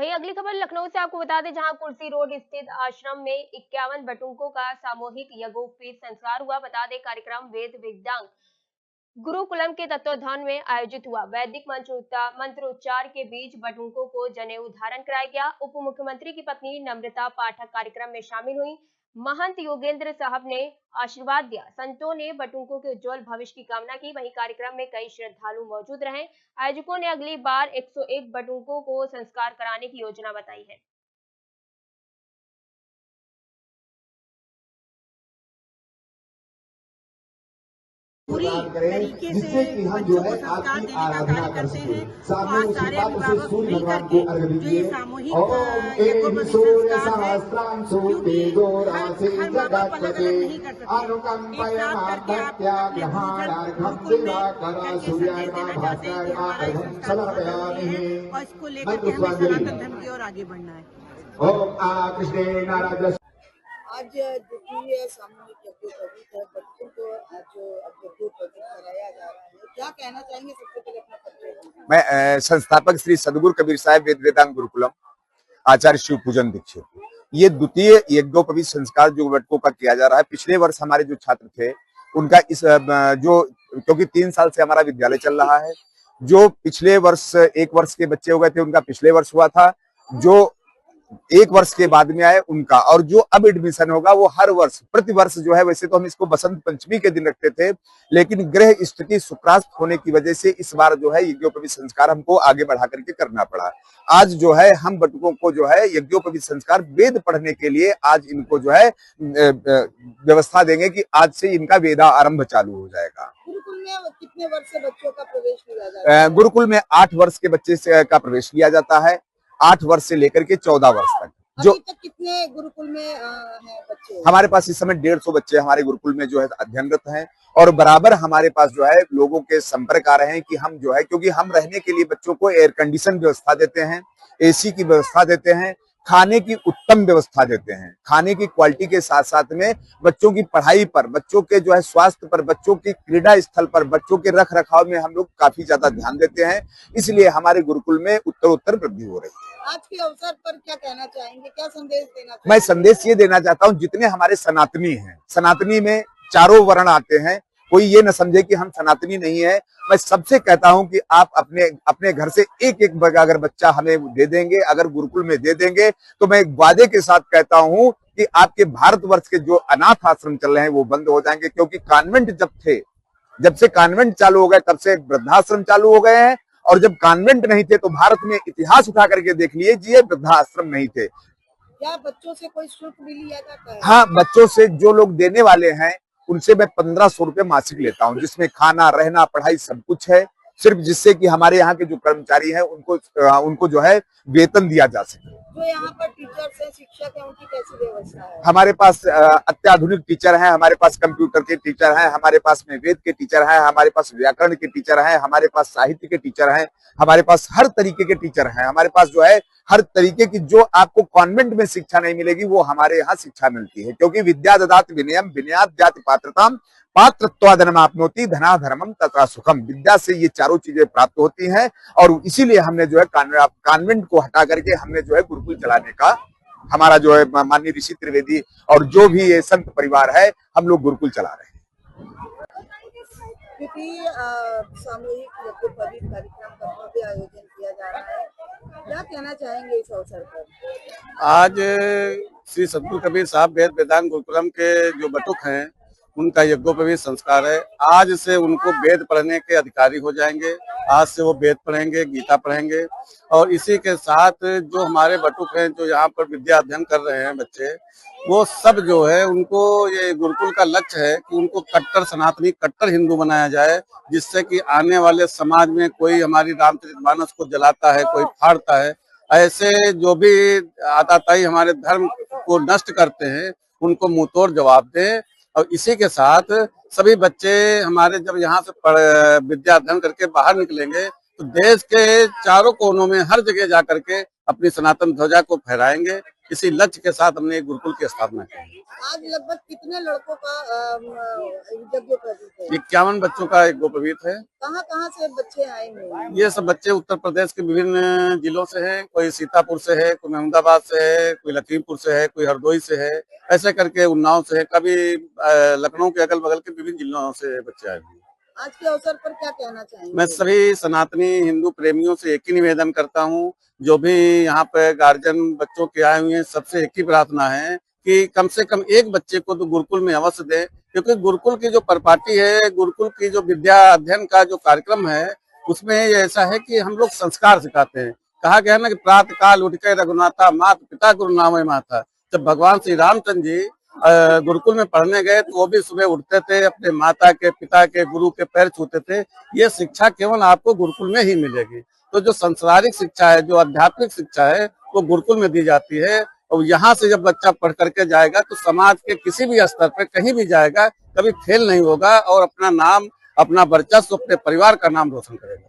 वहीं अगली खबर लखनऊ से आपको बता दें, जहां कुर्सी रोड स्थित आश्रम में 51 बटुकों का सामूहिक यज्ञोपवीत संस्कार हुआ। बता दें, कार्यक्रम वेद वेदांग गुरुकुलम के तत्वाधान में आयोजित हुआ। वैदिक मंत्रोच्चार के बीच बटुकों को जनेऊ धारण कराया गया। उप मुख्यमंत्री की पत्नी नम्रता पाठक कार्यक्रम में शामिल हुई। महंत योगेंद्र साहब ने आशीर्वाद दिया। संतों ने बटुकों के उज्जवल भविष्य की कामना की। वहीं कार्यक्रम में कई श्रद्धालु मौजूद रहे। आयोजकों ने अगली बार 101 बटुकों को संस्कार कराने की योजना बताई है। पूरी तरीके से बच्चों को संस्कार देने का कार्य करते हैं। आज सारे अभिभावक मिलकर के जो ये सामूहिक यज्ञोपवीत संस्कार है, क्योंकि हर माँ बाप अलग अलग नहीं कर सकते, एक साथ करके आप अपने गुरुकुल में संदेश देना चाहते हैं कि हमारा ये संस्कार बहुत जरूरी है और इसको लेकर के हमें सनातन धर्म की ओर आगे बढ़ना है। आज द्वितीय सामूहिक यज्ञोपवीत है, बच्चों को आज यज्ञोपवीत कराया जा रहा है। क्या कहना चाहेंगे सबसे पहले अपना परिचय? मैं संस्थापक श्री सदगुरु कबीर साहिब वेद वेदांग गुरुकुलम आचार्य शिव पूजन दीक्षित। ये द्वितीय यज्ञोपवीत संस्कार जो बटुकों का किया जा रहा है। पिछले वर्ष हमारे जो छात्र थे उनका इस जो क्योंकि 3 साल से हमारा विद्यालय चल रहा है, जो पिछले वर्ष 1 वर्ष के बच्चे हो गए थे उनका पिछले वर्ष हुआ था, जो 1 वर्ष के बाद में आए उनका, और जो अब एडमिशन होगा वो हर वर्ष प्रति वर्ष जो है। वैसे तो हम इसको बसंत पंचमी के दिन रखते थे, लेकिन ग्रह स्थिति सुप्रास्त होने की वजह से इस बार जो है यज्ञोपवीत संस्कार हमको आगे बढ़ा करके करना पड़ा। आज जो है हम बटुकों को जो है यज्ञोपवीत संस्कार वेद पढ़ने के लिए आज इनको जो है व्यवस्था देंगे कि आज से इनका वेदा आरंभ चालू हो जाएगा। गुरुकुल में कितने वर्ष से बच्चों का प्रवेश लिया जाता है? गुरुकुल में 8 वर्ष के बच्चे का प्रवेश लिया जाता है, 8 वर्ष से लेकर के 14 वर्ष तक। जो अभी तक कितने गुरुकुल में हैं बच्चे? हमारे पास इस समय 150 बच्चे हमारे गुरुकुल में जो है अध्ययनरत हैं, और बराबर हमारे पास जो है लोगों के संपर्क आ रहे हैं कि हम जो है, क्योंकि हम रहने के लिए बच्चों को एयर कंडीशन व्यवस्था देते हैं, एसी की व्यवस्था देते हैं, खाने की उत्तम व्यवस्था देते हैं। खाने की क्वालिटी के साथ साथ में बच्चों की पढ़ाई पर, बच्चों के जो है स्वास्थ्य पर, बच्चों की क्रीड़ा स्थल पर, बच्चों के रख रखाव में हम लोग काफी ज्यादा ध्यान देते हैं। इसलिए हमारे गुरुकुल में उत्तर वृद्धि हो रही है। आज के अवसर पर क्या कहना चाहेंगे, क्या संदेश देना चाहेंगे? मैं संदेश ये देना चाहता हूँ, जितने हमारे सनातनी हैं, सनातनी में चारों वर्ण आते हैं, कोई ये न समझे कि हम सनातनी नहीं है। मैं सबसे कहता हूं कि आप अपने घर से एक एक अगर बच्चा हमें दे देंगे, अगर गुरुकुल में दे देंगे, तो मैं एक वादे के साथ कहता हूं कि आपके भारतवर्ष के जो अनाथ आश्रम चल रहे हैं वो बंद हो जाएंगे। क्योंकि कॉन्वेंट जब से कॉन्वेंट चालू हो गए तब से वृद्धाश्रम चालू हो गए हैं, और जब कॉन्वेंट नहीं थे तो भारत में इतिहास उठा करके देख लीजिए, वृद्धाश्रम नहीं थे। क्या बच्चों से कोई शुल्क भी लिया जाता है? हाँ, बच्चों से जो लोग देने वाले हैं उनसे मैं 1500 रुपए मासिक लेता हूं, जिसमें खाना, रहना, पढ़ाई सब कुछ है, सिर्फ जिससे कि हमारे यहाँ के जो कर्मचारी हैं उनको जो है वेतन दिया जा सके। जो यहाँ पर टीचर्स हैं, शिक्षक हैं, उनकी कैसी व्यवस्था है? हमारे पास अत्याधुनिक टीचर हैं, हमारे पास कंप्यूटर के टीचर हैं, हमारे पास में वेद के टीचर हैं, हमारे पास व्याकरण के टीचर हैं, हमारे पास साहित्य के टीचर हैं, हमारे पास हर तरीके के टीचर हैं। हमारे पास जो है हर तरीके की, जो आपको कॉन्वेंट में शिक्षा नहीं मिलेगी वो हमारे यहाँ शिक्षा मिलती है। क्योंकि विद्या ददाति विनयम विनयात जाति पात्रताम पात्रत्वादनमाप्नोति धना धर्मम तथा सुखम। विद्या से ये चारों चीजें प्राप्त होती हैं, और इसीलिए हमने जो है कॉन्वेंट को हटा करके हमने जो है गुरुकुल चलाने का, हमारा जो है माननीय ऋषि त्रिवेदी और जो भी ये संत परिवार है, हम लोग गुरुकुल चला रहे हैं। सामूहिक यज्ञोपवीत कार्यक्रम का भव्य आयोजन किया जा रहा है, क्या कहना चाहेंगे इस अवसर पर? आज श्री सदगुरु कबीर साहब वेद वेदांग गुरुकुलम के जो बटुक हैं उनका यज्ञोपवीत संस्कार है। आज से उनको वेद पढ़ने के अधिकारी हो जाएंगे। आज से वो वेद पढ़ेंगे, गीता पढ़ेंगे, और इसी के साथ जो हमारे बटुक हैं जो यहाँ पर विद्या अध्ययन कर रहे हैं बच्चे, वो सब जो है उनको ये गुरुकुल का लक्ष्य है कि उनको कट्टर सनातनी, कट्टर हिंदू बनाया जाए, जिससे कि आने वाले समाज में कोई हमारी रामचरितमानस को जलाता है, कोई फाड़ता है, ऐसे जो भी आताताई हमारे धर्म को नष्ट करते हैं उनको मुंहतोड़ जवाब दें। और इसी के साथ सभी बच्चे हमारे जब यहाँ से विद्या अध्ययन करके बाहर निकलेंगे तो देश के चारों कोनों में हर जगह जा करके अपनी सनातन ध्वजा को फहराएंगे, इसी लक्ष्य के साथ हमने एक गुरुकुल की स्थापना की। आज लगभग कितने लड़कों का यज्ञोपवीत है? 51 बच्चों का यज्ञोपवीत है। कहाँ कहाँ से बच्चे आए हैं? ये सब बच्चे उत्तर प्रदेश के विभिन्न जिलों से हैं। कोई सीतापुर से है, कोई अहमदाबाद से है, कोई लखीमपुर से है, कोई हरदोई से है, ऐसे करके उन्नाव से है, कभी लखनऊ के अगल बगल के विभिन्न जिलों से बच्चे आए हुए हैं। आज के अवसर पर क्या कहना चाहेंगे? मैं सभी सनातनी हिंदू प्रेमियों से एक ही निवेदन करता हूँ, जो भी यहाँ पे गार्जियन बच्चों के आए हुए हैं, सबसे एक ही प्रार्थना है कि कम से कम एक बच्चे को तो गुरुकुल में अवश्य दे, क्योंकि गुरुकुल की जो परिपाटी है, गुरुकुल की जो विद्या अध्ययन का जो कार्यक्रम है, उसमें ऐसा है कि हम लोग संस्कार सिखाते हैं। कहा गया ना कि प्रातः काल उठ के रघुनाथा मात पिता गुरु नाम माता। जब भगवान श्री रामचंद्र जी गुरुकुल में पढ़ने गए तो वो भी सुबह उठते थे, अपने माता के पिता के गुरु के पैर छूते थे। ये शिक्षा केवल आपको गुरुकुल में ही मिलेगी। तो जो सांसारिक शिक्षा है, जो आध्यात्मिक शिक्षा है, वो गुरुकुल में दी जाती है। और यहाँ से जब बच्चा पढ़ करके जाएगा तो समाज के किसी भी स्तर पर कहीं भी जाएगा, कभी फेल नहीं होगा और अपना नाम, अपना वर्चस्व, अपने परिवार का नाम रोशन करेगा।